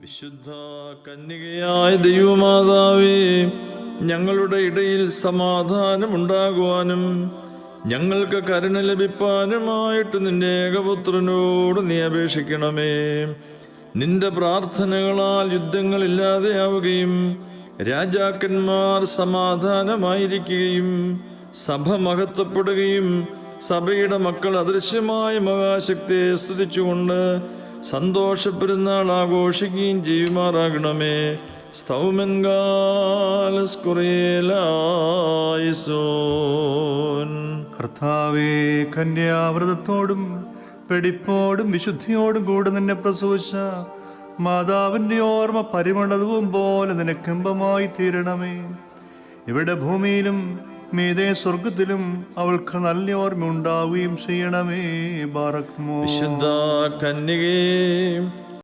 വിശുദ്ധ കന്യകയായ ദൈവമാതാവേ, ഞങ്ങളുടെ ഇടയിൽ സമാധാനമുണ്ടാകുവാനും ഞങ്ങൾക്ക് കരുണ ലഭിപ്പാനുമായിട്ട് നിന്റെ ഏകപുത്രനോട് നീ അപേക്ഷിക്കണമേ. നിന്റെ പ്രാർത്ഥനകളാൽ യുദ്ധങ്ങളില്ലാതെയാവുകയും രാജാക്കന്മാർ സമാധാനമായിരിക്കുകയും സഭ മഹത്വപ്പെടുകയും സഭയുടെ മക്കൾ അദൃശ്യമായ മഹാശക്തിയെ സ്തുതിച്ചുകൊണ്ട് സന്തോഷപ്പെരുന്നാൾ ആഘോഷിക്കുകയും ചെയ്യുമാറാകണമേ. കർത്താവേ, കന്യാവ്രതത്തോടും വെടിപ്പോടും വിശുദ്ധിയോടും കൂടെ നിന്നെ പ്രസവിച്ച മാതാവിന്റെ ഓർമ്മ പരിമളവും പോലെ നിനക്കിമ്പമായി തീരണമേ. ഇവിടെ ഭൂമിയിലും മീതെ സ്വർഗത്തിലും അവൾക്ക് നല്ല ഓർമ്മ ഉണ്ടാവുകയും ചെയ്യണമേ. ബാറക്മോ. വിശുദ്ധ കന്യകേ,